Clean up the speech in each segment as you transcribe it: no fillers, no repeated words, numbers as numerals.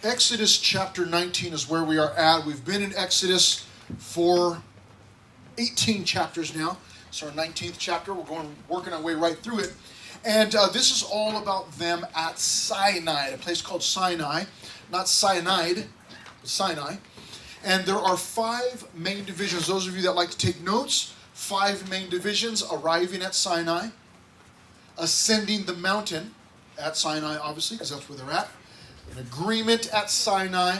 Exodus chapter 19 is where we are at. We've been in Exodus for 18 chapters now. It's our 19th chapter. We're working our way right through it. And this is all about them at Sinai, a place called Sinai. Not cyanide, but Sinai. And there are 5 main divisions. Those of you that like to take notes, 5 main divisions: arriving at Sinai, ascending the mountain at Sinai, obviously, because that's where they're at, an agreement at Sinai,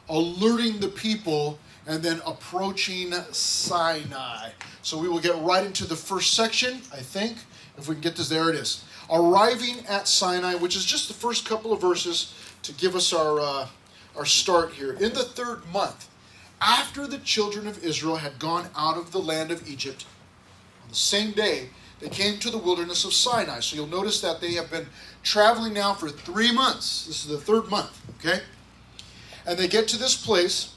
alerting the people, and then approaching Sinai. So we will get right into the first section, I think. If we can get this, there it is. Arriving at Sinai, which is just the first couple of verses to give us our start here. In the 3rd month, after the children of Israel had gone out of the land of Egypt, on the same day, they came to the wilderness of Sinai. So you'll notice that they have been traveling now for 3 months. This is the 3rd month, okay? And they get to this place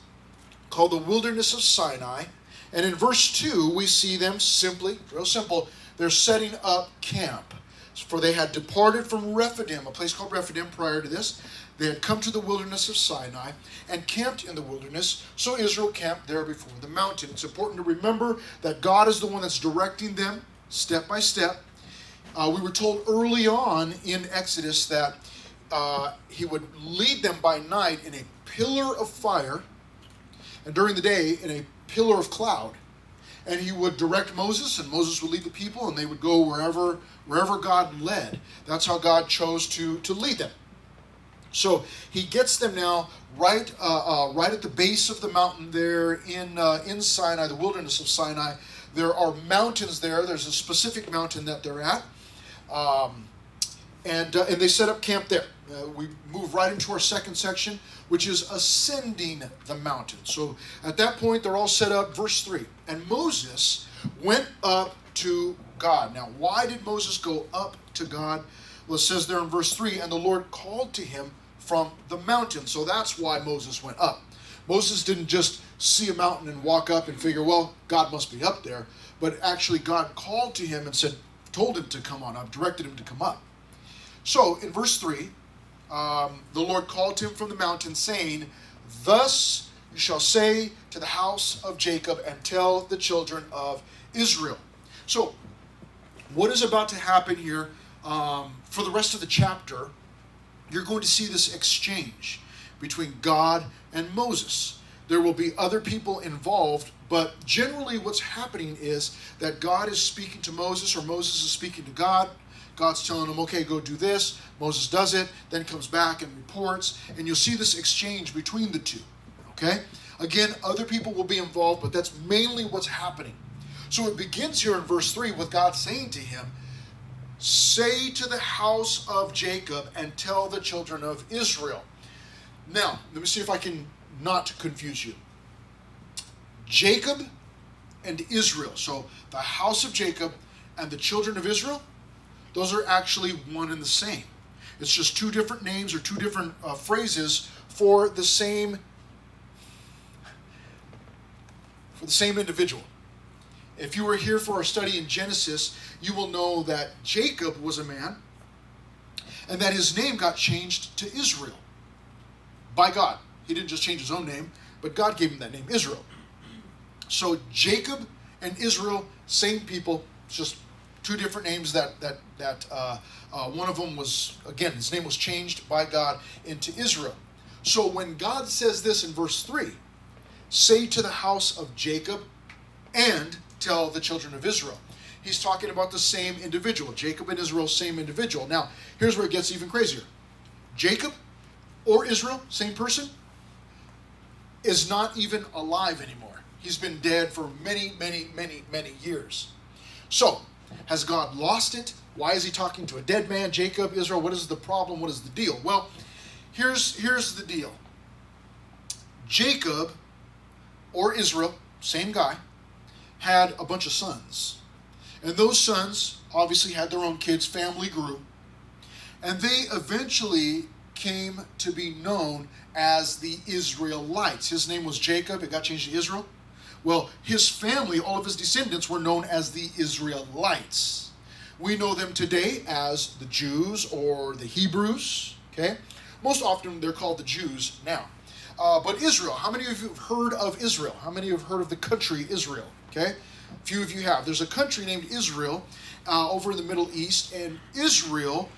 called the wilderness of Sinai. And in verse 2, we see them simply, real simple, they're setting up camp. For they had departed from Rephidim, a place called Rephidim prior to this. They had come to the wilderness of Sinai and camped in the wilderness. So Israel camped there before the mountain. It's important to remember that God is the one that's directing them step by step. We were told early on in Exodus that he would lead them by night in a pillar of fire, and during the day in a pillar of cloud. And he would direct Moses, and Moses would lead the people, and they would go wherever God led. That's how God chose to lead them. So he gets them now right at the base of the mountain there in Sinai, the wilderness of Sinai. There are mountains there. There's a specific mountain that they're at. And they set up camp there. We move right into our second section, which is ascending the mountain. So at that point, they're all set up. Verse 3, and Moses went up to God. Now, why did Moses go up to God? Well, it says there in verse 3, and the Lord called to him from the mountain. So that's why Moses went up. Moses didn't just see a mountain and walk up and figure, well, God must be up there. But actually, God called to him and told him to come on up, directed him to come up. So in verse 3, the Lord called to him from the mountain, saying, thus you shall say to the house of Jacob and tell the children of Israel. So what is about to happen here for the rest of the chapter? You're going to see this exchange between God and Moses. There will be other people involved, but generally what's happening is that God is speaking to Moses, or Moses is speaking to God. God's telling him, okay, go do this. Moses does it, then comes back and reports, and you'll see this exchange between the two, okay? Again, other people will be involved, but that's mainly what's happening. So it begins here in verse 3 with God saying to him, say to the house of Jacob and tell the children of Israel. Now, let me see if I can not confuse you. Jacob and Israel, so the house of Jacob and the children of Israel, those are actually one and the same. It's just 2 different names or 2 different phrases for the same individual. If you were here for our study in Genesis, you will know that Jacob was a man and that his name got changed to Israel by God. He didn't just change his own name, but God gave him that name, Israel. So Jacob and Israel, same people, just 2 different names that one of them was, again, his name was changed by God into Israel. So when God says this in verse 3, say to the house of Jacob and tell the children of Israel, he's talking about the same individual. Jacob and Israel, same individual. Now, here's where it gets even crazier. Jacob or Israel, same person, is not even alive anymore. He's been dead for many, many, many, many years. So, has God lost it? Why is he talking to a dead man? Jacob, Israel, what is the problem? What is the deal? Well, here's the deal. Jacob, or Israel, same guy, had a bunch of sons. And those sons obviously had their own kids, family grew. And they eventually came to be known as the Israelites. His name was Jacob, it got changed to Israel. Well, his family, all of his descendants, were known as the Israelites. We know them today as the Jews or the Hebrews, okay? Most often they're called the Jews now. But Israel, how many of you have heard of Israel? How many have heard of the country Israel? Okay, a few of you have. There's a country named Israel over in the Middle East, and Israel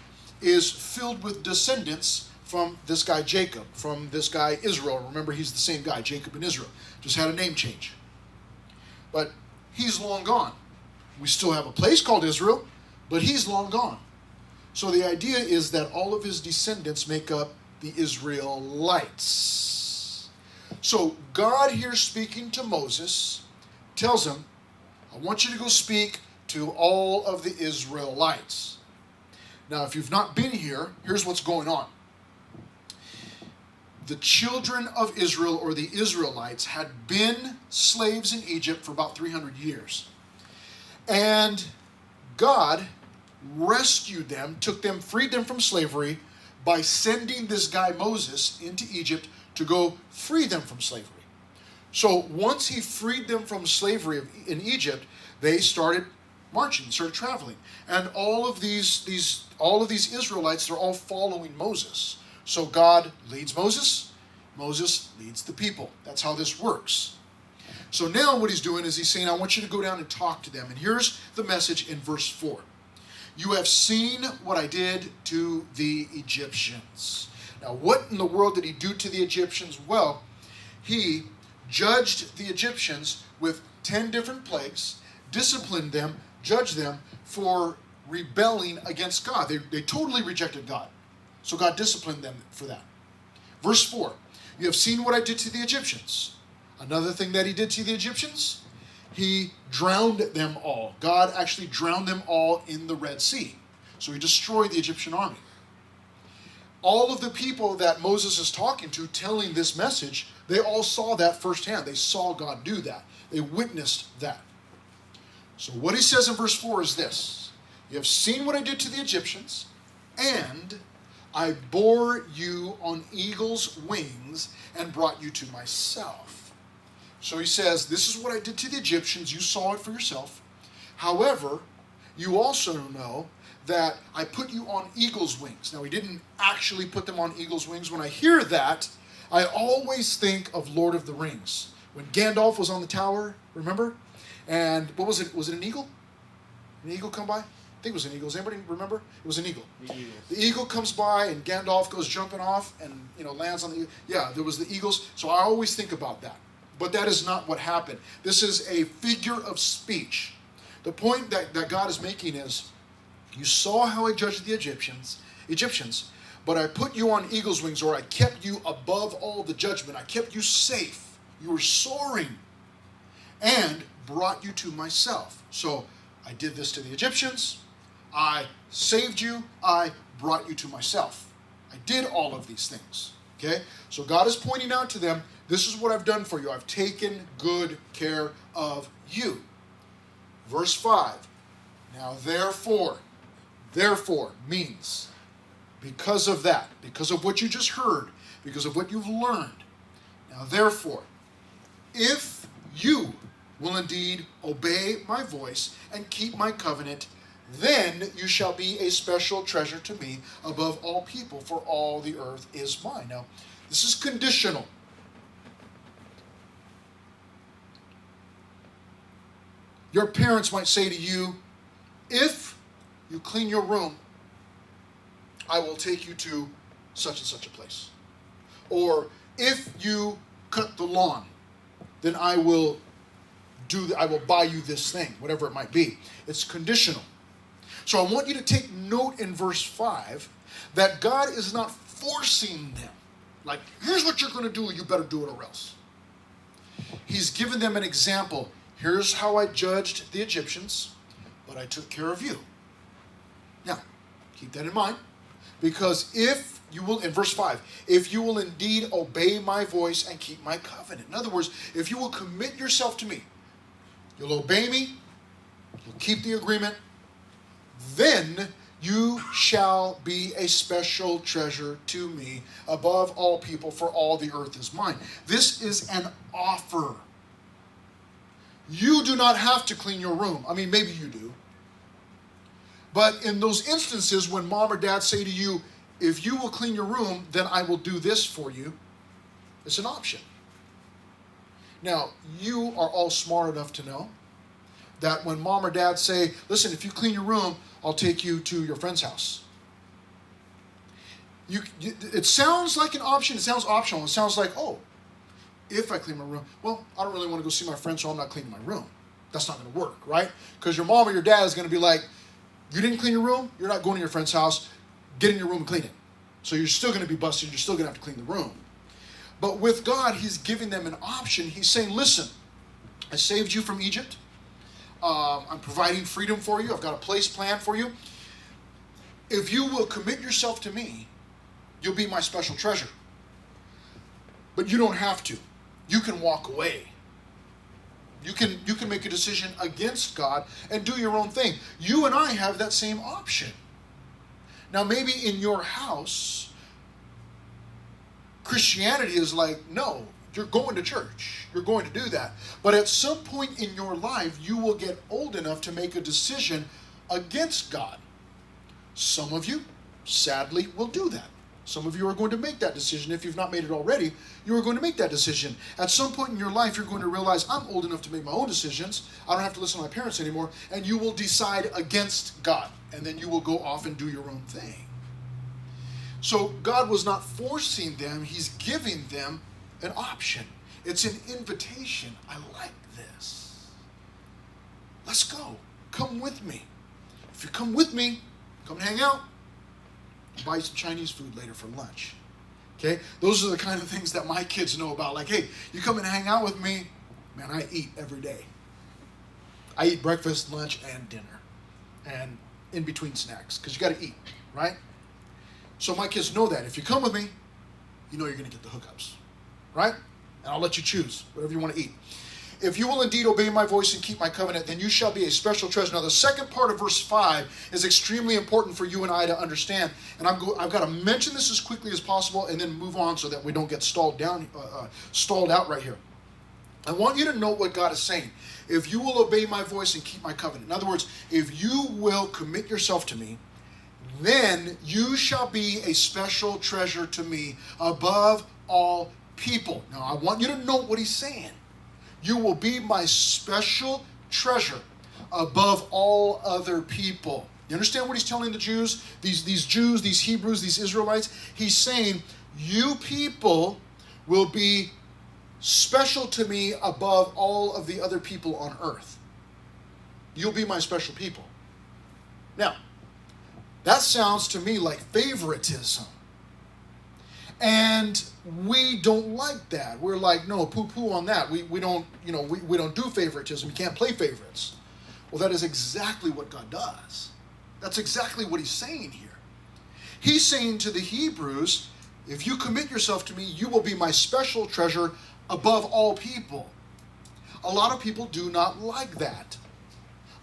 is filled with descendants from this guy Jacob, from this guy Israel. Remember, he's the same guy, Jacob and Israel. Just had a name change. But he's long gone. We still have a place called Israel, but he's long gone. So the idea is that all of his descendants make up the Israelites. So God here speaking to Moses tells him, I want you to go speak to all of the Israelites. Now, if you've not been here, here's what's going on. The children of Israel, or the Israelites, had been slaves in Egypt for about 300 years. And God rescued them, freed them from slavery by sending this guy Moses into Egypt to go free them from slavery. So once he freed them from slavery in Egypt, they started marching, started traveling. And all of these Israelites, they're all following Moses. So God leads Moses, Moses leads the people. That's how this works. So now what he's doing is he's saying, I want you to go down and talk to them. And here's the message in verse 4. You have seen what I did to the Egyptians. Now, what in the world did he do to the Egyptians? Well, he judged the Egyptians with 10 different plagues, disciplined them, judged them for rebelling against God. They totally rejected God. So God disciplined them for that. Verse 4, you have seen what I did to the Egyptians. Another thing that he did to the Egyptians, he drowned them all. God actually drowned them all in the Red Sea. So he destroyed the Egyptian army. All of the people that Moses is talking to, telling this message, they all saw that firsthand. They saw God do that. They witnessed that. So what he says in verse 4 is this. You have seen what I did to the Egyptians, and I bore you on eagle's wings and brought you to myself. So he says, this is what I did to the Egyptians. You saw it for yourself. However, you also know that I put you on eagle's wings. Now, he didn't actually put them on eagle's wings. When I hear that, I always think of Lord of the Rings. When Gandalf was on the tower, remember? And what was it? Was it an eagle? An eagle come by? I think it was an eagle. Does anybody remember? It was an eagle. The eagle comes by and Gandalf goes jumping off and lands on the eagle. Yeah, there was the eagles. So I always think about that. But that is not what happened. This is a figure of speech. The point that God is making is, you saw how I judged the Egyptians, but I put you on eagle's wings, or I kept you above all the judgment. I kept you safe. You were soaring, and brought you to myself. So I did this to the Egyptians. I saved you. I brought you to myself. I did all of these things. Okay? So God is pointing out to them, this is what I've done for you. I've taken good care of you. Verse 5. Now therefore means, because of that, because of what you just heard, because of what you've learned. Now therefore, if you will indeed obey my voice and keep my covenant, then you shall be a special treasure to me above all people, for all the earth is mine. Now, this is conditional. Your parents might say to you, if you clean your room, I will take you to such and such a place. Or if you cut the lawn, then I will buy you this thing, whatever it might be. It's conditional. So I want you to take note in verse 5 that God is not forcing them. Like, here's what you're going to do, you better do it or else. He's given them an example. Here's how I judged the Egyptians, but I took care of you. Now, keep that in mind, because if you will, in verse 5, if you will indeed obey my voice and keep my covenant. In other words, if you will commit yourself to me, you'll obey me, you'll keep the agreement, then you shall be a special treasure to me above all people, for all the earth is mine. This is an offer. You do not have to clean your room. I mean, maybe you do. But in those instances when mom or dad say to you, if you will clean your room, then I will do this for you. It's an option. Now, you are all smart enough to know that when mom or dad say, listen, if you clean your room, I'll take you to your friend's house. It sounds like an option. It sounds optional. It sounds like, oh, if I clean my room, well, I don't really want to go see my friend, so I'm not cleaning my room. That's not going to work, right? Because your mom or your dad is going to be like, you didn't clean your room, you're not going to your friend's house, get in your room and clean it. So you're still going to be busted, you're still going to have to clean the room. But with God, he's giving them an option. He's saying, listen, I saved you from Egypt. I'm providing freedom for you. I've got a place planned for you. If you will commit yourself to me, you'll be my special treasure. But you don't have to. You can walk away. You can make a decision against God and do your own thing. You and I have that same option. Now, maybe in your house, Christianity is like, no, you're going to church. You're going to do that. But at some point in your life, you will get old enough to make a decision against God. Some of you, sadly, will do that. Some of you are going to make that decision. If you've not made it already, you are going to make that decision. At some point in your life, you're going to realize, I'm old enough to make my own decisions. I don't have to listen to my parents anymore. And you will decide against God. And then you will go off and do your own thing. So God was not forcing them. He's giving them an option. It's an invitation. I like this. Let's go. Come with me. If you come with me, come hang out. Buy some Chinese food later for lunch. Okay? Those are the kind of things that my kids know about. Like, hey, you come and hang out with me. Man, I eat every day. I eat breakfast, lunch, and dinner. And in between snacks. Because you got to eat, right? So my kids know that. If you come with me, you know you're going to get the hookups. Right? And I'll let you choose whatever you want to eat. If you will indeed obey my voice and keep my covenant, then you shall be a special treasure. Now, the second part of verse 5 is extremely important for you and I to understand. And I've got to mention this as quickly as possible and then move on so that we don't get stalled out right here. I want you to know what God is saying. If you will obey my voice and keep my covenant. In other words, if you will commit yourself to me, then you shall be a special treasure to me above all people. Now, I want you to know what he's saying. You will be my special treasure above all other people. You understand what he's telling the Jews? These Jews, these Hebrews, these Israelites? He's saying, you people will be special to me above all of the other people on earth. You'll be my special people. Now, that sounds to me like favoritism. And we don't like that. We're like, no, poo-poo on that. We don't do favoritism. You can't play favorites. Well, that is exactly what God does. That's exactly what he's saying here. He's saying to the Hebrews, if you commit yourself to me, you will be my special treasure above all people. A lot of people do not like that.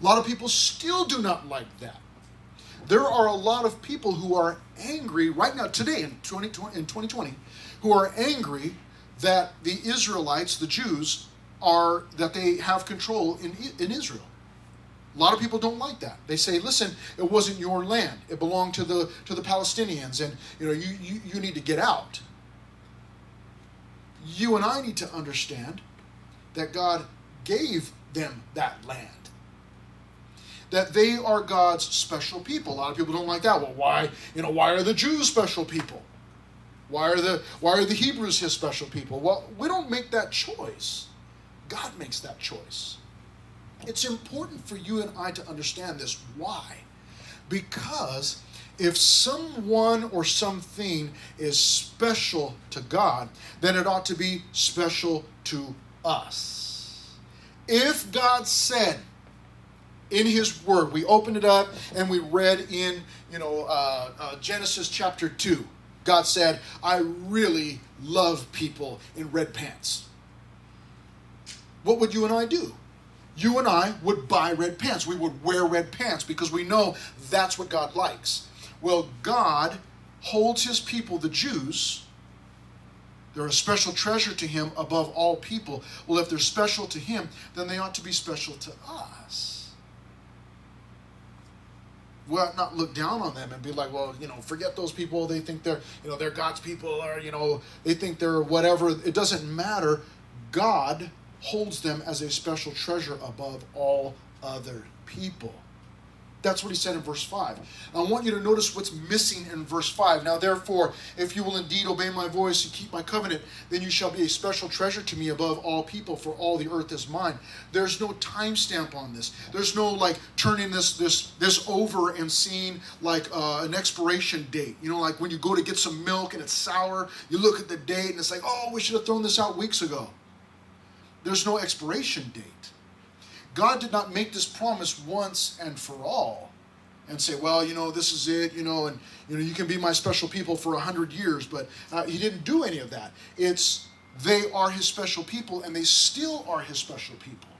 A lot of people still do not like that. There are a lot of people who are angry right now, today in 2020, who are angry that the Israelites, the Jews, that they have control in Israel. A lot of people don't like that. They say, listen, it wasn't your land. It belonged to the Palestinians, and you need to get out. You and I need to understand that God gave them that land. That they are God's special people. A lot of people don't like that. Well, why are the Jews special people? Why are the Hebrews his special people? Well, we don't make that choice. God makes that choice. It's important for you and I to understand this. Why? Because if someone or something is special to God, then it ought to be special to us. If God said, in his word, we opened it up and we read in Genesis chapter 2. God said, I really love people in red pants. What would you and I do? You and I would buy red pants. We would wear red pants because we know that's what God likes. Well, God holds his people, the Jews. They're a special treasure to him above all people. Well, if they're special to him, then they ought to be special to us. well, not look down on them and be like, well, forget those people. They think they're God's people, or, they think they're whatever. It doesn't matter. God holds them as a special treasure above all other people. That's what he said in verse 5. I want you to notice what's missing in verse 5. Now, therefore, if you will indeed obey my voice and keep my covenant, then you shall be a special treasure to me above all people, for all the earth is mine. There's no timestamp on this. There's no turning this over and seeing an expiration date. Like when you go to get some milk and it's sour, you look at the date and it's like, oh, we should have thrown this out weeks ago. There's no expiration date. God did not make this promise once and for all and say, well, this is it, and you can be my special people for 100 years, but he didn't do any of that. They are his special people, and they still are his special people.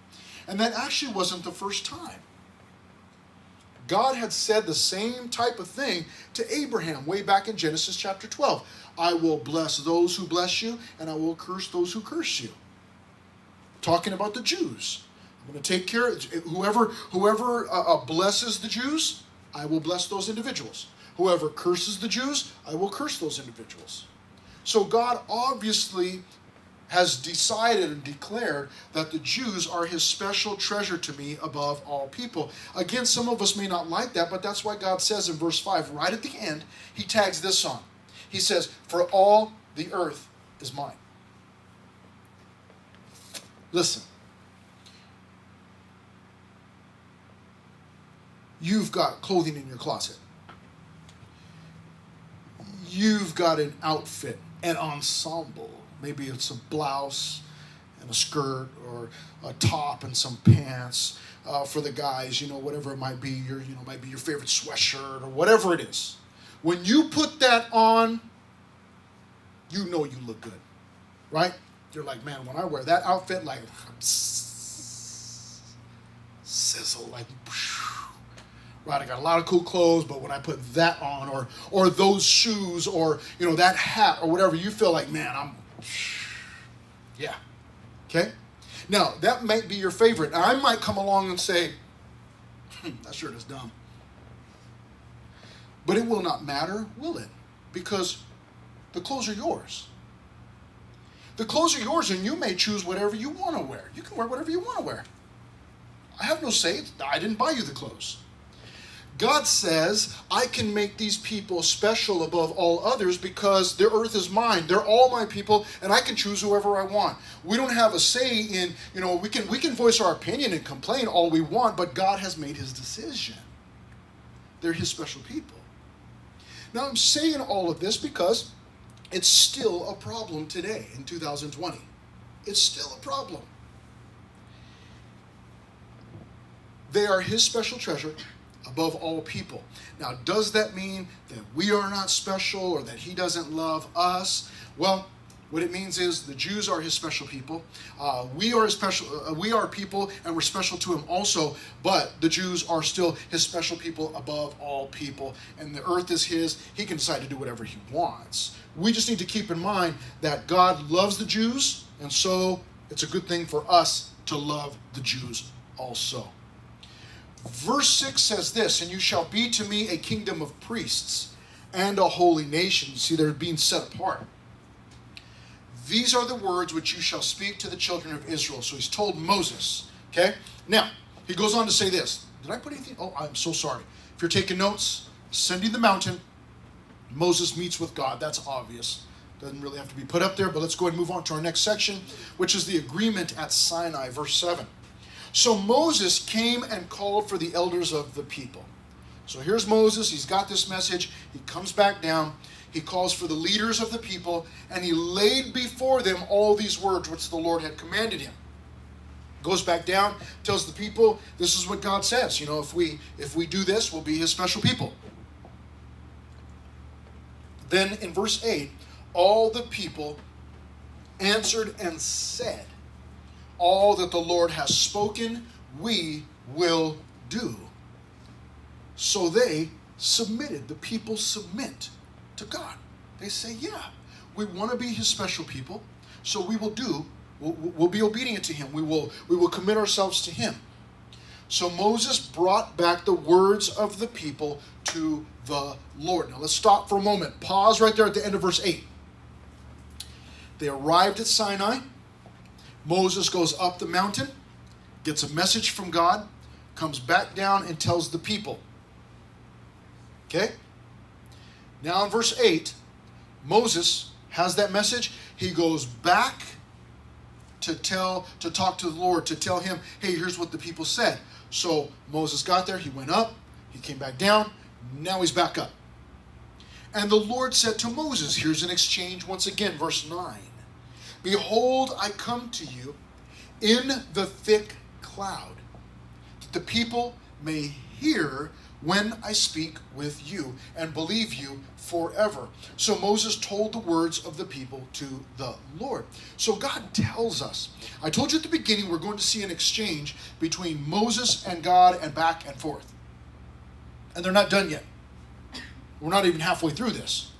And that actually wasn't the first time. God had said the same type of thing to Abraham way back in Genesis chapter 12. I will bless those who bless you, and I will curse those who curse you. Talking about the Jews. I'm going to take care of whoever blesses the Jews, I will bless those individuals. Whoever curses the Jews, I will curse those individuals. So God obviously has decided and declared that the Jews are his special treasure to me above all people. Again, some of us may not like that, but that's why God says in verse 5, right at the end, he tags this on. He says, for all the earth is mine. Listen. You've got clothing in your closet. You've got an outfit, an ensemble. Maybe it's a blouse and a skirt, or a top and some pants for the guys. Whatever it might be. Might be your favorite sweatshirt or whatever it is. When you put that on, you look good, right? You're like, man, when I wear that outfit, sizzle, right, I got a lot of cool clothes, but when I put that on, or those shoes, or that hat, or whatever, you feel like, man, yeah. Okay? Now, that might be your favorite. I might come along and say, that shirt is dumb. But it will not matter, will it? Because the clothes are yours. The clothes are yours, and you may choose whatever you want to wear. You can wear whatever you want to wear. I have no say. I didn't buy you the clothes. God says, I can make these people special above all others because their earth is mine. They're all my people, and I can choose whoever I want. We don't have a say in, we can voice our opinion and complain all we want, but God has made his decision. They're his special people. Now, I'm saying all of this because it's still a problem today in 2020. It's still a problem. They are his special treasure above all people. Now, does that mean that we are not special or that he doesn't love us? Well, what it means is the Jews are his special people. We are people, and we're special to him also, but the Jews are still his special people above all people, and the earth is his. He can decide to do whatever he wants. We just need to keep in mind that God loves the Jews, and so it's a good thing for us to love the Jews also. Verse 6 says this, and you shall be to me a kingdom of priests and a holy nation. See, they're being set apart. These are the words which you shall speak to the children of Israel. So he's told Moses, okay? Now, he goes on to say this. Did I put anything? Oh, I'm so sorry. If you're taking notes, ascending the mountain, Moses meets with God. That's obvious. Doesn't really have to be put up there, but let's go ahead and move on to our next section, which is the agreement at Sinai, verse 7. So Moses came and called for the elders of the people. So here's Moses. He's got this message. He comes back down. He calls for the leaders of the people, and he laid before them all these words which the Lord had commanded him. Goes back down, tells the people, this is what God says. If we do this, we'll be his special people. Then in verse 8, all the people answered and said, all that the Lord has spoken, we will do. So they submitted. The people submit to God. They say, yeah, we want to be his special people, so we will do. We'll be obedient to him. We will commit ourselves to him. So Moses brought back the words of the people to the Lord. Now let's stop for a moment. Pause right there at the end of verse 8. They arrived at Sinai. Moses goes up the mountain, gets a message from God, comes back down and tells the people. Okay? Now in verse 8, Moses has that message. He goes back to talk to the Lord, to tell him, hey, here's what the people said. So Moses got there, he went up, he came back down, now he's back up. And the Lord said to Moses, here's an exchange once again, verse 9. Behold, I come to you in the thick cloud, that the people may hear when I speak with you and believe you forever. So Moses told the words of the people to the Lord. So God tells us. I told you at the beginning we're going to see an exchange between Moses and God and back and forth. And they're not done yet. We're not even halfway through this.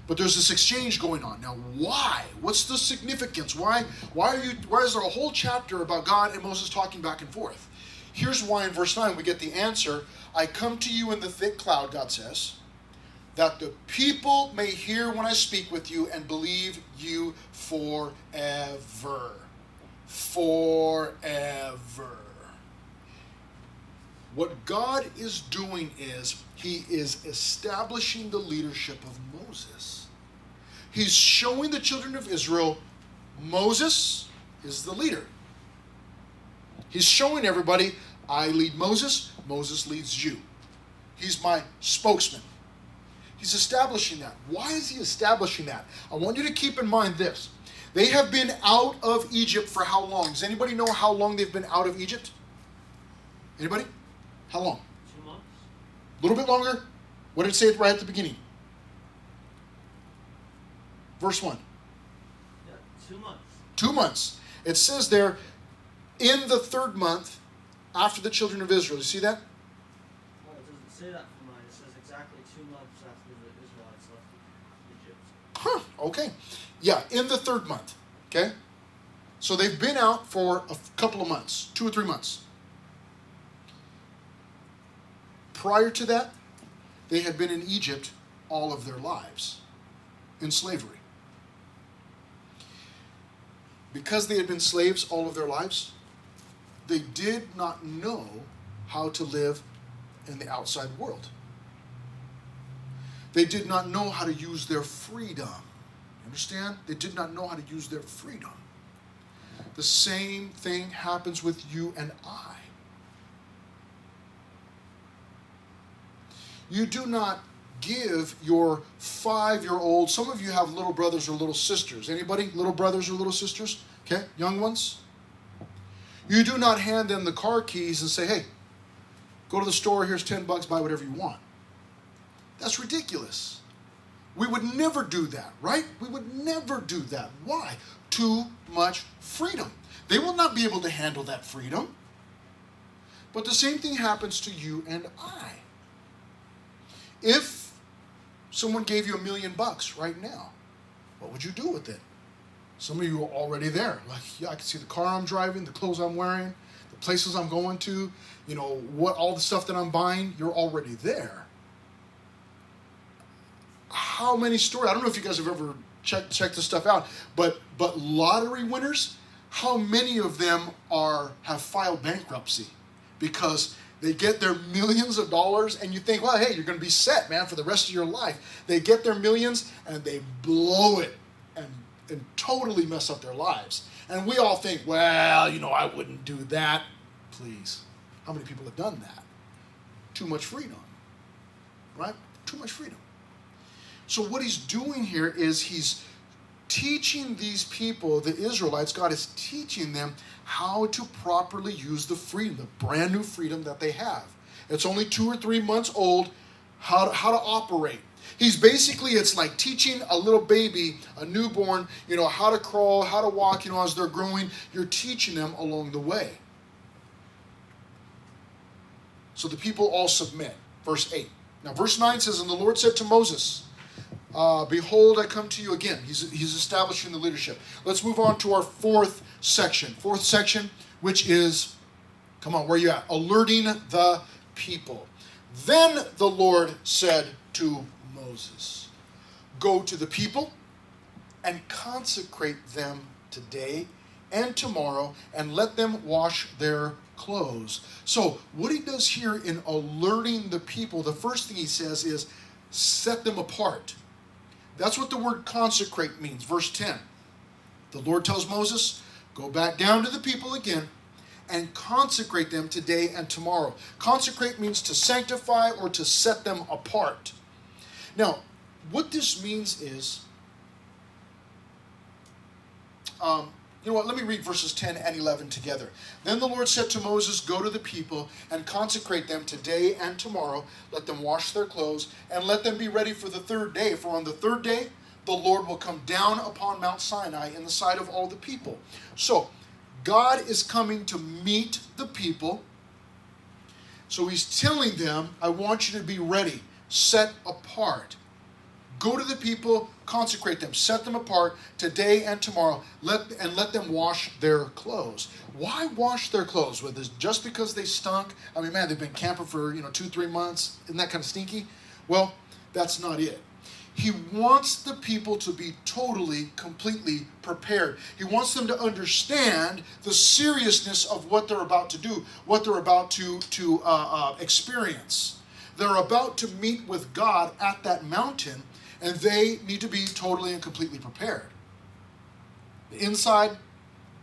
But there's this exchange going on. Now, why? What's the significance? Why is there a whole chapter about God and Moses talking back and forth? Here's why in verse 9 we get the answer. I come to you in the thick cloud, God says, that the people may hear when I speak with you and believe you forever. Forever. What God is doing is he is establishing the leadership of Moses. He's showing the children of Israel Moses is the leader. He's showing everybody, I lead Moses, Moses leads you. He's my spokesman. He's establishing that. Why is he establishing that? I want you to keep in mind this. They have been out of Egypt for how long? Does anybody know how long they've been out of Egypt? Anybody? How long? 2 months. A little bit longer? What did it say right at the beginning? Verse 1. Yeah, 2 months. 2 months. It says there, in the third month, after the children of Israel. You see that? Well, it doesn't say that for mine. It says exactly 2 months after the Israelites left Egypt. Huh, okay. Yeah, in the third month. Okay? So they've been out for a couple of months, 2 or 3 months. Prior to that, they had been in Egypt all of their lives, in slavery. Because they had been slaves all of their lives, they did not know how to live in the outside world. They did not know how to use their freedom. Understand? They did not know how to use their freedom. The same thing happens with you and I. You do not give your 5-year-old, some of you have little brothers or little sisters. Anybody? Little brothers or little sisters? Okay, young ones? You do not hand them the car keys and say, hey, go to the store, here's $10, buy whatever you want. That's ridiculous. We would never do that, right? We would never do that. Why? Too much freedom. They will not be able to handle that freedom. But the same thing happens to you and I. If someone gave you $1 million right now, what would you do with it? Some of you are already there. Like, yeah, I can see the car I'm driving, the clothes I'm wearing, the places I'm going to, all the stuff that I'm buying, you're already there. How many stories, I don't know if you guys have ever checked this stuff out, but lottery winners, how many of them have filed bankruptcy because they get their millions of dollars and you think, well, hey, you're going to be set, man, for the rest of your life. They get their millions and they blow it and totally mess up their lives. And we all think, well, I wouldn't do that. Please. How many people have done that? Too much freedom. Right? Too much freedom. So what he's doing here is he's teaching these people, the Israelites, God is teaching them how to properly use the freedom, the brand new freedom that they have. It's only 2 or 3 months old, how to operate. It's like teaching a little baby, a newborn, how to crawl, how to walk, as they're growing. You're teaching them along the way. So the people all submit. Verse 8. Now verse 9 says, and the Lord said to Moses, behold, I come to you again. He's establishing the leadership. Let's move on to our fourth section, which is Come on, where you at? Alerting the people. Then the Lord said to Moses, go to the people and consecrate them today and tomorrow, and let them wash their clothes. So what he does here in alerting the people, the first thing he says is set them apart. That's what the word consecrate means. Verse 10. The Lord tells Moses, go back down to the people again and consecrate them today and tomorrow. Consecrate means to sanctify or to set them apart. Now, what this means is, you know what, let me read verses 10 and 11 together. Then the Lord said to Moses, go to the people and consecrate them today and tomorrow. Let them wash their clothes and let them be ready for the third day. For on the third day, the Lord will come down upon Mount Sinai in the sight of all the people. So, God is coming to meet the people. So he's telling them, I want you to be ready, set apart. Go to the people, consecrate them, set them apart today and tomorrow, let them wash their clothes. Why wash their clothes? With this, just because they stunk? I mean, man, they've been camping for 2-3 months. Isn't that kind of stinky? Well, that's not it. He wants the people to be totally, completely prepared. He wants them to understand the seriousness of what they're about to do, what they're about to experience. They're about to meet with God at that mountain, and they need to be totally and completely prepared. The inside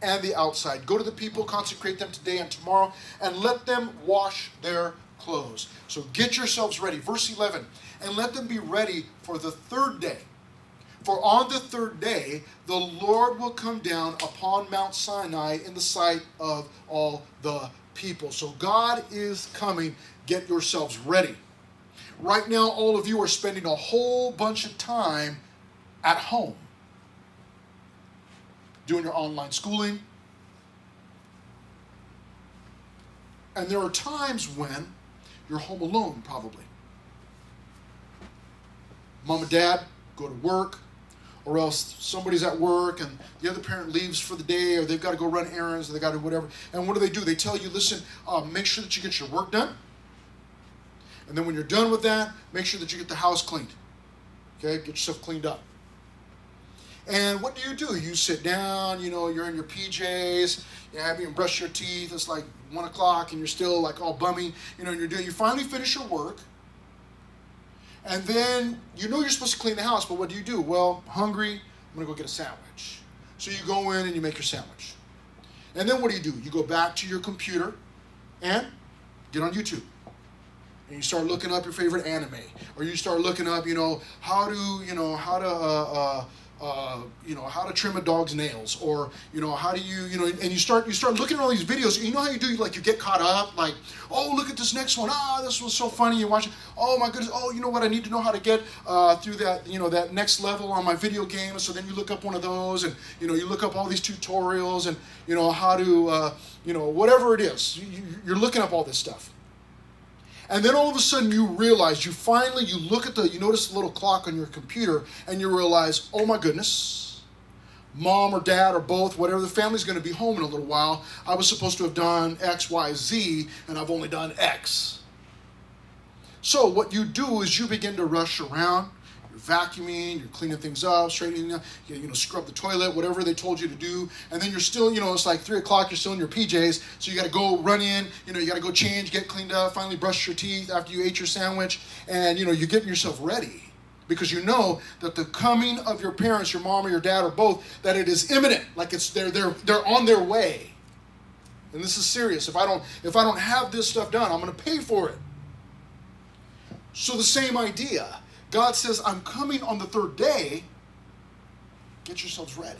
and the outside. Go to the people, consecrate them today and tomorrow, and let them wash their clothes. So get yourselves ready. Verse 11, and let them be ready for the third day. For on the third day, the Lord will come down upon Mount Sinai in the sight of all the people. So God is coming. Get yourselves ready. Right now, all of you are spending a whole bunch of time at home, doing your online schooling. And there are times when you're home alone, probably. Mom and dad go to work, or else somebody's at work and the other parent leaves for the day, or they've got to go run errands, or they got to whatever. And what do? They tell you, listen, make sure that you get your work done. And then when you're done with that, make sure that you get the house cleaned. Okay, get yourself cleaned up. And what do? You sit down, you're in your PJs, you haven't even brushed your teeth, it's like 1 o'clock and you're still like all bummy, and you finally finish your work. And then you're supposed to clean the house, but what do? Well, hungry, I'm going to go get a sandwich. So you go in and you make your sandwich. And then what do? You go back to your computer and get on YouTube. And you start looking up your favorite anime, or you start looking up, how to trim a dog's nails, or how do and you start looking at all these videos. You know how you do? You get caught up, like, oh, look at this next one. This was so funny. You watch it. Oh my goodness. Oh, you know what? I need to know how to get through that, that next level on my video game. So then you look up one of those, and you look up all these tutorials, and how to whatever it is. You're looking up all this stuff. And then all of a sudden you realize, you look at you notice the little clock on your computer, and you realize, oh my goodness, mom or dad or both, whatever, the family's going to be home in a little while. I was supposed to have done X, Y, Z, and I've only done X. So what you do is you begin to rush around. You're vacuuming, you're cleaning things up, straightening up, scrub the toilet, whatever they told you to do. And then you're still, it's like 3 o'clock, you're still in your PJs. So you got to go run in, you got to go change, get cleaned up, finally brush your teeth after you ate your sandwich. And, you're getting yourself ready. Because you know that the coming of your parents, your mom or your dad or both, that it is imminent. Like they're on their way. And this is serious. If I don't have this stuff done, I'm going to pay for it. So the same idea. God says, I'm coming on the third day. Get yourselves ready.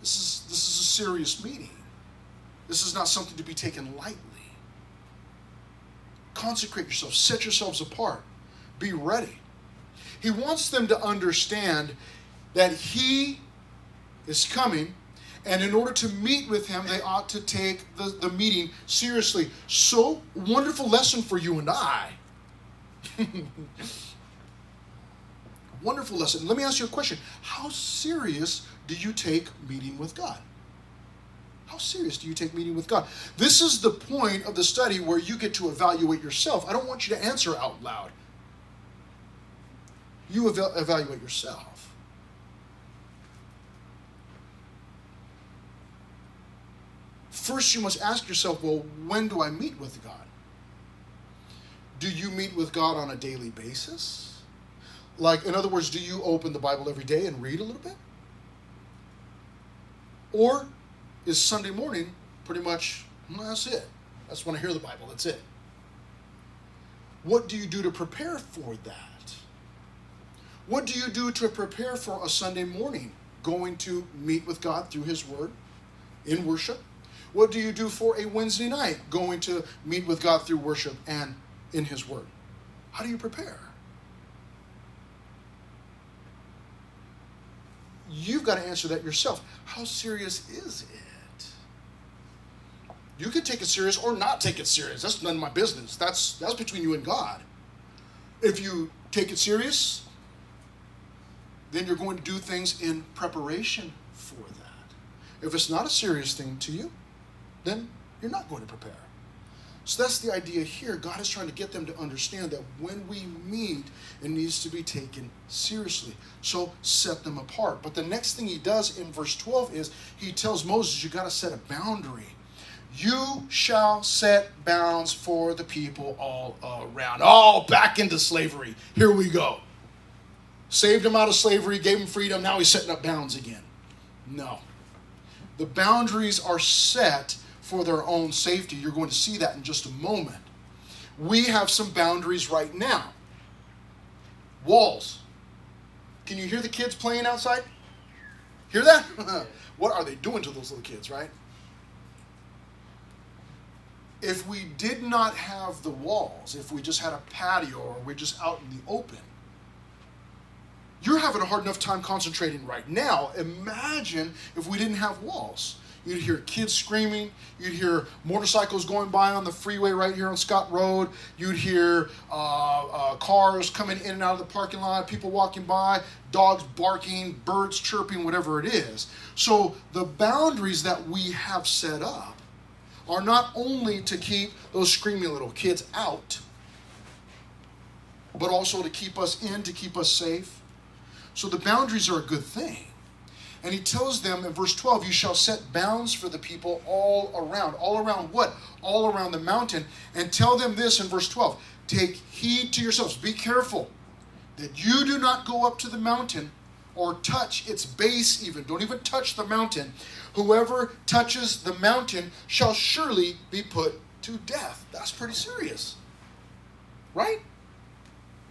This is a serious meeting. This is not something to be taken lightly. Consecrate yourselves. Set yourselves apart. Be ready. He wants them to understand that He is coming, and in order to meet with Him, they ought to take the meeting seriously. So, wonderful lesson for you and I. Wonderful lesson. Let me ask you a question. How serious do you take meeting with God? How serious do you take meeting with God? This is the point of the study where you get to evaluate yourself. I don't want you to answer out loud. You evaluate yourself. First, you must ask yourself, well, when do I meet with God? Do you meet with God on a daily basis? Like, in other words, do you open the Bible every day and read a little bit? Or is Sunday morning pretty much, that's it. That's when I hear the Bible, that's it. What do you do to prepare for that? What do you do to prepare for a Sunday morning? Going to meet with God through His Word in worship? What do you do for a Wednesday night? Going to meet with God through worship and in His Word. How do you prepare? You've got to answer that yourself. How serious is it? You can take it serious or not take it serious. That's none of my business. That's between you and God. If you take it serious, then you're going to do things in preparation for that. If it's not a serious thing to you, then you're not going to prepare. So that's the idea here. God is trying to get them to understand that when we meet, it needs to be taken seriously. So set them apart. But the next thing He does in verse 12 is He tells Moses, you got to set a boundary. You shall set bounds for the people all around. Oh, back into slavery. Here we go. Saved them out of slavery, gave them freedom. Now He's setting up bounds again. No. The boundaries are set for their own safety. You're going to see that in just a moment. We have some boundaries right now. Walls. Can you hear the kids playing outside? Hear that? What are they doing to those little kids, right? If we did not have the walls, if we just had a patio or we're just out in the open, you're having a hard enough time concentrating right now. Imagine if we didn't have walls. You'd hear kids screaming. You'd hear motorcycles going by on the freeway right here on Scott Road. You'd hear cars coming in and out of the parking lot, people walking by, dogs barking, birds chirping, whatever it is. So the boundaries that we have set up are not only to keep those screaming little kids out, but also to keep us in, to keep us safe. So the boundaries are a good thing. And He tells them in verse 12, you shall set bounds for the people all around. All around what? All around the mountain. And tell them this in verse 12. Take heed to yourselves. Be careful that you do not go up to the mountain or touch its base even. Don't even touch the mountain. Whoever touches the mountain shall surely be put to death. That's pretty serious. Right?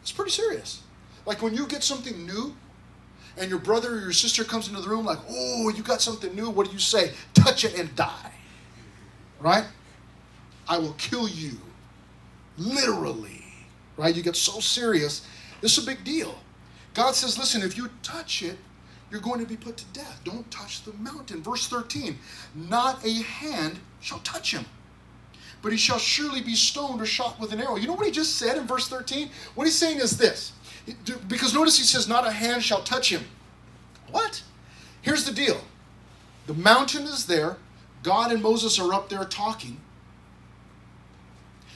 It's pretty serious. Like when you get something new, and your brother or your sister comes into the room like, oh, you got something new. What do you say? Touch it and die. Right? I will kill you. Literally. Right? You get so serious. This is a big deal. God says, listen, if you touch it, you're going to be put to death. Don't touch the mountain. Verse 13, not a hand shall touch him, but he shall surely be stoned or shot with an arrow. You know what he just said in verse 13? What he's saying is this. Because notice he says, not a hand shall touch him. What? Here's the deal. The mountain is there. God and Moses are up there talking.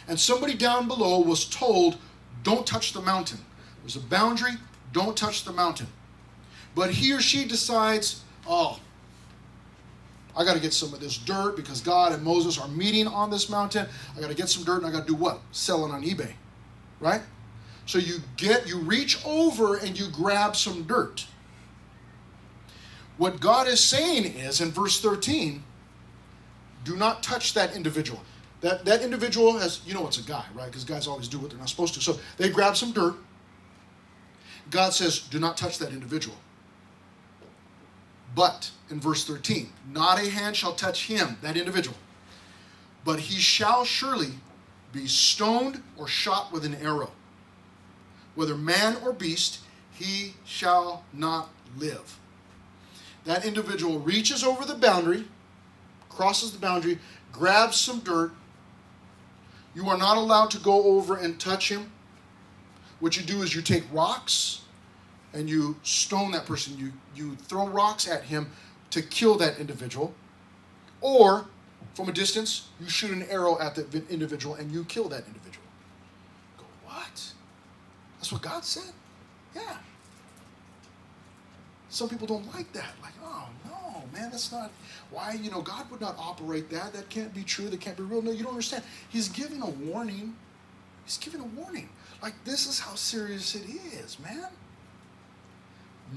And somebody down below was told, don't touch the mountain. There's a boundary. Don't touch the mountain. But he or she decides, oh, I got to get some of this dirt because God and Moses are meeting on this mountain. I got to get some dirt and I got to do what? Sell it on eBay. Right? So you reach over and you grab some dirt. What God is saying is, in verse 13, do not touch that individual. That individual has, it's a guy, right? Because guys always do what they're not supposed to. So they grab some dirt. God says, do not touch that individual. But, in verse 13, not a hand shall touch him, that individual. But he shall surely be stoned or shot with an arrow. Whether man or beast, he shall not live. That individual reaches over the boundary, crosses the boundary, grabs some dirt. You are not allowed to go over and touch him. What you do is you take rocks and you stone that person. You throw rocks at him to kill that individual. Or from a distance, you shoot an arrow at the individual and you kill that individual. Go, what? That's what God said? Yeah. Some people don't like that. Like, oh, no, man, that's not, why, God would not operate that. That can't be true. That can't be real. No, you don't understand. He's giving a warning. He's giving a warning. Like, this is how serious it is, man.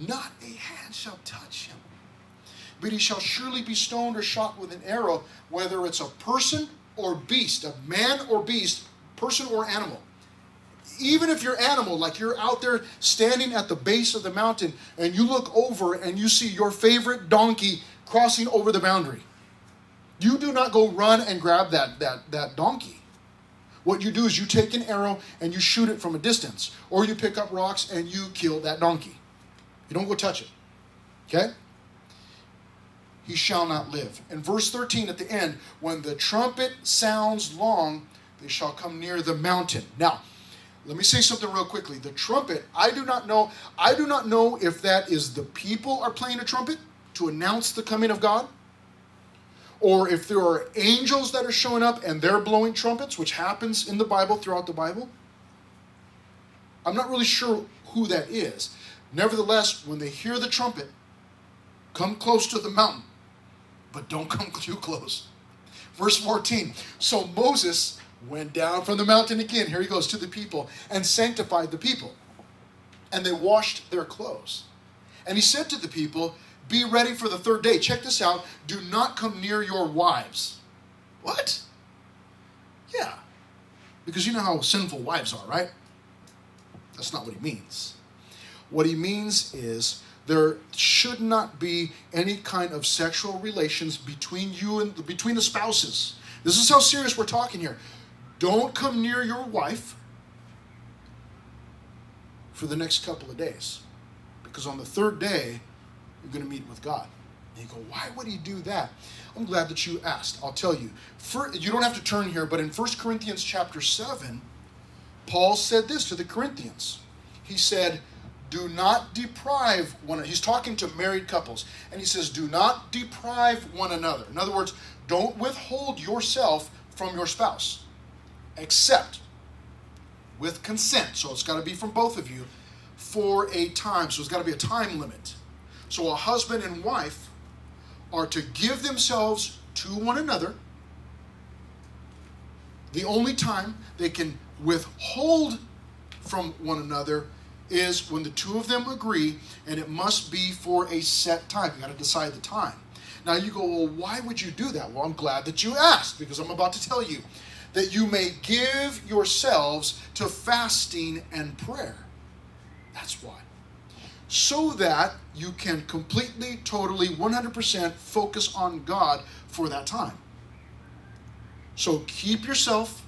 Not a hand shall touch him, but he shall surely be stoned or shot with an arrow, whether it's a person or beast, a man or beast, person or animal. Even if you're animal, like you're out there standing at the base of the mountain and you look over and you see your favorite donkey crossing over the boundary. You do not go run and grab that donkey. What you do is you take an arrow and you shoot it from a distance, or you pick up rocks and you kill that donkey. You don't go touch it. Okay? He shall not live. In verse 13 at the end, when the trumpet sounds long, they shall come near the mountain. Now, let me say something real quickly. The trumpet, I do not know if that is the people are playing a trumpet to announce the coming of God, or if there are angels that are showing up and they're blowing trumpets, which happens in the Bible, throughout the Bible. I'm not really sure who that is. Nevertheless, when they hear the trumpet, come close to the mountain, but don't come too close. Verse 14, so Moses went down from the mountain again, here he goes, to the people, and sanctified the people. And they washed their clothes. And he said to the people, be ready for the third day. Check this out. Do not come near your wives. What? Yeah. Because you know how sinful wives are, right? That's not what he means. What he means is there should not be any kind of sexual relations between you and between the spouses. This is how serious we're talking here. Don't come near your wife for the next couple of days. Because on the third day, you're going to meet with God. And you go, why would he do that? I'm glad that you asked. I'll tell you. You don't have to turn here, but in 1 Corinthians chapter 7, Paul said this to the Corinthians. He said, do not deprive one another. He's talking to married couples. And he says, do not deprive one another. In other words, don't withhold yourself from your spouse, except with consent. So it's got to be from both of you for a time. So it's got to be a time limit. So a husband and wife are to give themselves to one another. The only time they can withhold from one another is when the two of them agree, and it must be for a set time. You got to decide the time. Now you go, well, why would you do that? Well, I'm glad that you asked, because I'm about to tell you that you may give yourselves to fasting and prayer. That's why. So that you can completely, totally, 100% focus on God for that time. So keep yourself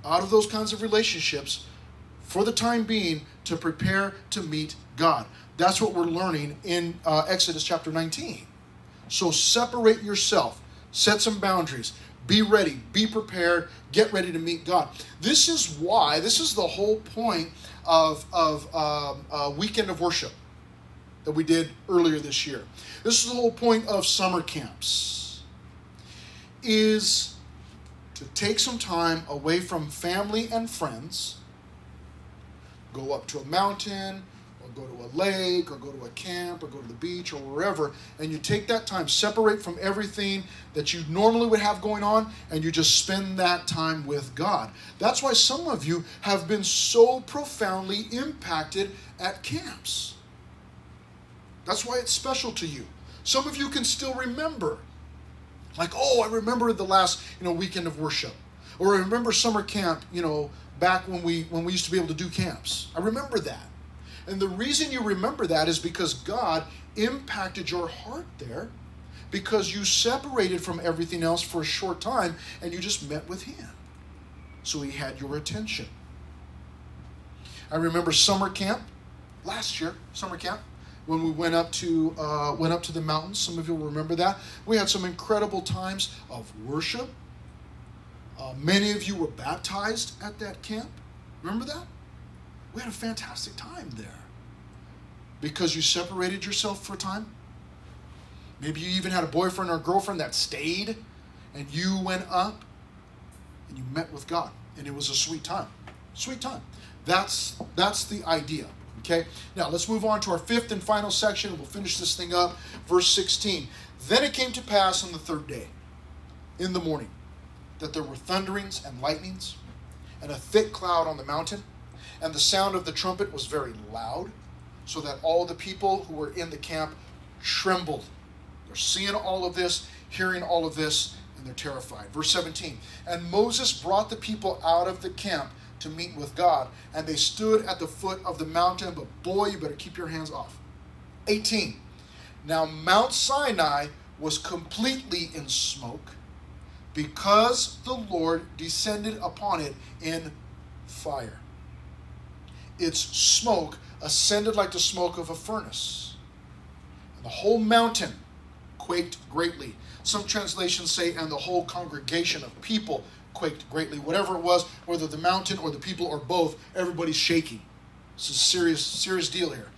out of those kinds of relationships for the time being to prepare to meet God. That's what we're learning in Exodus chapter 19. So separate yourself, set some boundaries, be ready, be prepared, get ready to meet God. This is the whole point of Weekend of Worship that we did earlier this year. This is the whole point of summer camps, is to take some time away from family and friends, go up to a mountain, or go to a lake, or go to a camp, or go to the beach, or wherever, and you take that time, separate from everything that you normally would have going on, and you just spend that time with God. That's why some of you have been so profoundly impacted at camps. That's why it's special to you. Some of you can still remember. Like, oh, I remember the last, Weekend of Worship. Or I remember summer camp, back when we used to be able to do camps. I remember that. And the reason you remember that is because God impacted your heart there, because you separated from everything else for a short time and you just met with him. So he had your attention. I remember summer camp, last year, summer camp, when we went up to the mountains. Some of you will remember that. We had some incredible times of worship. Many of you were baptized at that camp. Remember that? We had a fantastic time there. Because you separated yourself for a time. Maybe you even had a boyfriend or girlfriend that stayed and you went up and you met with God. And it was a sweet time. Sweet time. That's the idea. Okay? Now let's move on to our fifth and final section. We'll finish this thing up. Verse 16. Then it came to pass on the third day, in the morning, that there were thunderings and lightnings, and a thick cloud on the mountain, and the sound of the trumpet was very loud, so that all the people who were in the camp trembled. They're seeing all of this, hearing all of this, and they're terrified. Verse 17. And Moses brought the people out of the camp to meet with God, and they stood at the foot of the mountain, but boy, you better keep your hands off. 18. Now Mount Sinai was completely in smoke, because the Lord descended upon it in fire. Its smoke ascended like the smoke of a furnace, and the whole mountain quaked greatly. Some translations say, and the whole congregation of people quaked greatly. Whatever it was, whether the mountain or the people or both, everybody's shaking. This is a serious deal here.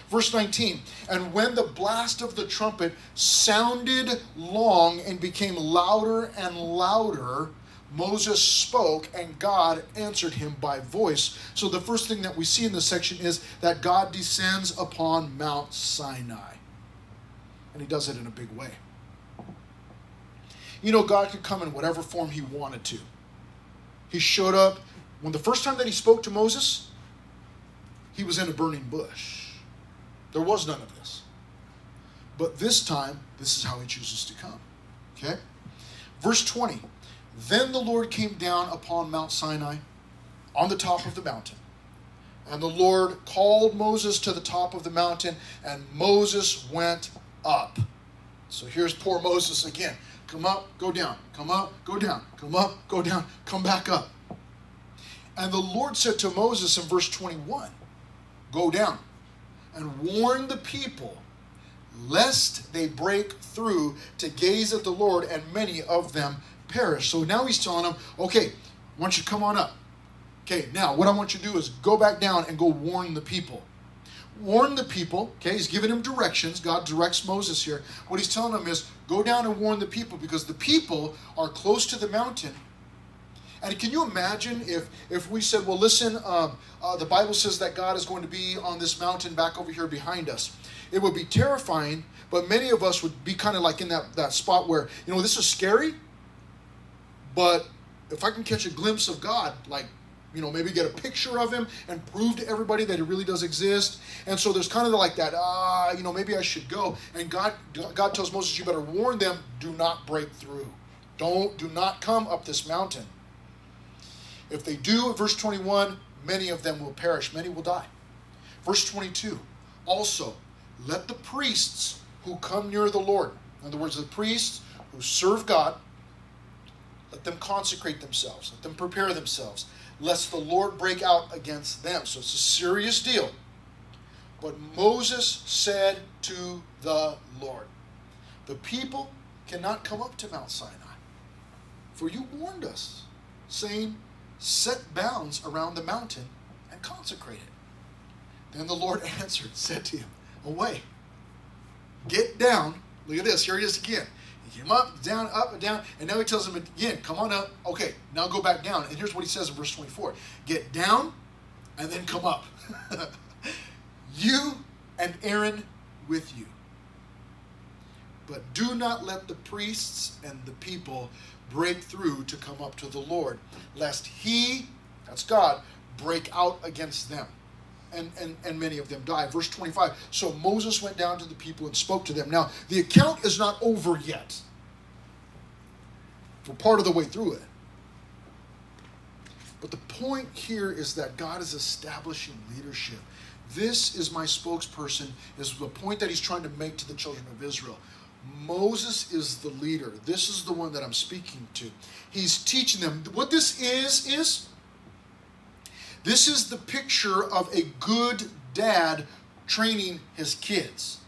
Verse 19, and when the blast of the trumpet sounded long and became louder and louder, Moses spoke and God answered him by voice. So the first thing that we see in this section is that God descends upon Mount Sinai. And he does it in a big way. You know, God could come in whatever form he wanted to. He showed up. When the first time that he spoke to Moses, he was in a burning bush. There was none of this. But this time, this is how he chooses to come. Okay? Verse 20. Then the Lord came down upon Mount Sinai on the top of the mountain. And the Lord called Moses to the top of the mountain, and Moses went up. So here's poor Moses again. Come up, go down. Come up, go down. Come up, go down. Come back up. And the Lord said to Moses in verse 21, go down and warn the people, lest they break through to gaze at the Lord, and many of them perish. So now he's telling them, okay, I want you to come on up. Okay, now what I want you to do is go back down and go warn the people. Warn the people. Okay, he's giving him directions. God directs Moses here. What he's telling him is, go down and warn the people, because the people are close to the mountain. And can you imagine if we said, well, listen, the Bible says that God is going to be on this mountain back over here behind us. It would be terrifying, but many of us would be kind of like in that spot where, you know, this is scary, but if I can catch a glimpse of God, like, you know, maybe get a picture of him and prove to everybody that he really does exist. And so there's kind of like that, you know, maybe I should go. And God tells Moses, you better warn them, do not break through. Do not come up this mountain. If they do, verse 21, many of them will perish. Many will die. Verse 22, also, let the priests who come near the Lord, in other words, the priests who serve God, let them consecrate themselves. Let them prepare themselves, lest the Lord break out against them. So it's a serious deal. But Moses said to the Lord, the people cannot come up to Mount Sinai, for you warned us, saying, set bounds around the mountain and consecrate it. Then the Lord answered, said to him, away, get down. Look at this, here he is again. He came up, down, and now he tells him again, come on up. Okay, now go back down. And here's what he says in verse 24. Get down and then come up. You and Aaron with you. But do not let the priests and the people break through to come up to the Lord, lest he, that's God, break out against them. And many of them die. Verse 25, so Moses went down to the people and spoke to them. Now, the account is not over yet. We're part of the way through it. But the point here is that God is establishing leadership. This is my spokesperson, is the point that he's trying to make to the children of Israel. Moses is the leader. This is the one that I'm speaking to. He's teaching them. What this is this is the picture of a good dad training his kids.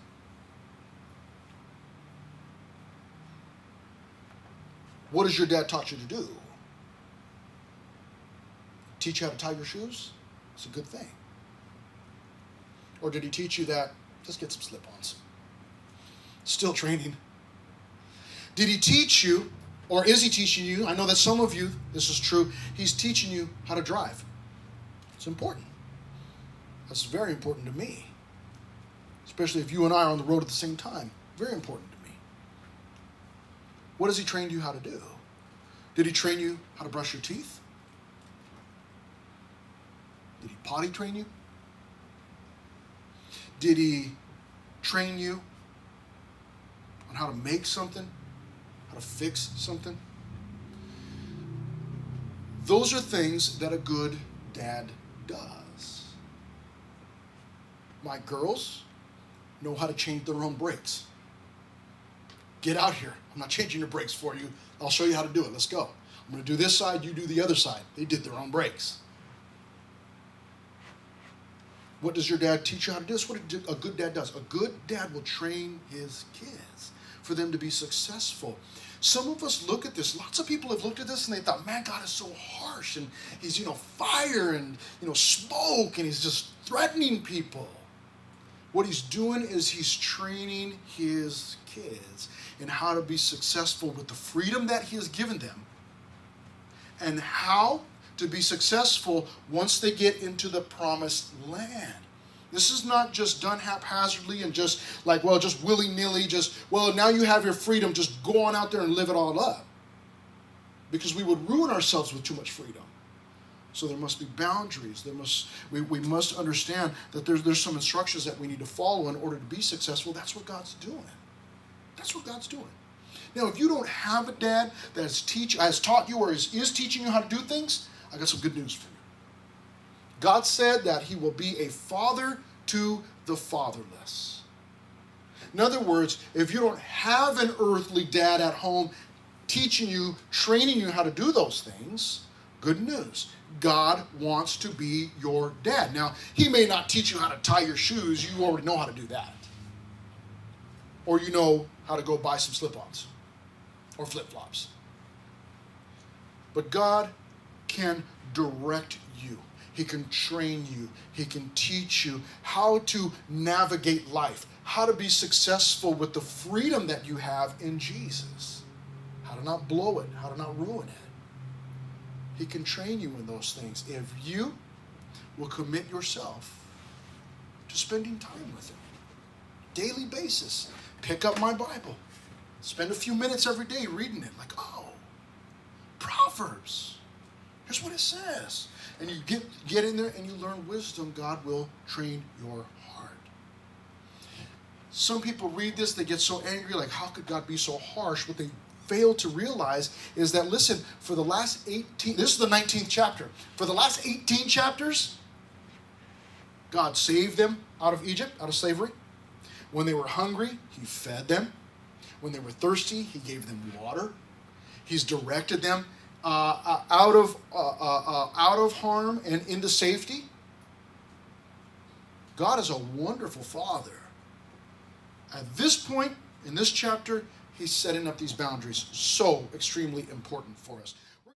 What has your dad taught you to do? Teach you how to tie your shoes? It's a good thing. Or did he teach you that, just get some slip-ons? Still training. Did he teach you, or is he teaching you? I know that some of you, this is true, he's teaching you how to drive. It's important. That's very important to me. Especially if you and I are on the road at the same time. Very important to me. What has he trained you how to do? Did he train you how to brush your teeth? Did he potty train you? Did he train you on how to make something? How to fix something? Those are things that a good dad does. My girls know how to change their own brakes. Get out here. I'm not changing your brakes for you. I'll show you how to do it. Let's go. I'm going to do this side, you do the other side. They did their own brakes. What does your dad teach you how to do? This is what a good dad does. A good dad will train his kids for them to be successful. Some of us look at this. Lots of people have looked at this and they thought, man, God is so harsh. And he's, fire and, smoke. And he's just threatening people. What he's doing is he's training his kids in how to be successful with the freedom that he has given them. And how to be successful once they get into the promised land. This is not just done haphazardly and just just willy-nilly, now you have your freedom, just go on out there and live it all up. Because we would ruin ourselves with too much freedom. So there must be boundaries. We must understand that there's some instructions that we need to follow in order to be successful. That's what God's doing. That's what God's doing. Now, if you don't have a dad that has taught you or is teaching you how to do things, I got some good news for you. God said that he will be a father to the fatherless. In other words, if you don't have an earthly dad at home teaching you, training you how to do those things, good news. God wants to be your dad. Now, he may not teach you how to tie your shoes. You already know how to do that. Or you know how to go buy some slip-ons or flip-flops. But God can direct you. He can train you. He can teach you how to navigate life, how to be successful with the freedom that you have in Jesus, how to not blow it, how to not ruin it. He can train you in those things if you will commit yourself to spending time with him. Daily basis. Pick up my Bible. Spend a few minutes every day reading it. Proverbs. Here's what it says. And you get in there and you learn wisdom. God will train your heart. Some people read this, they get so angry, how could God be so harsh? What they fail to realize is that, listen, for the last 18, this is the 19th chapter. For the last 18 chapters, God saved them out of Egypt, out of slavery. When they were hungry, he fed them. When they were thirsty, he gave them water. He's directed them out of harm and into safety. God is a wonderful Father. At this point in this chapter, he's setting up these boundaries, so extremely important for us.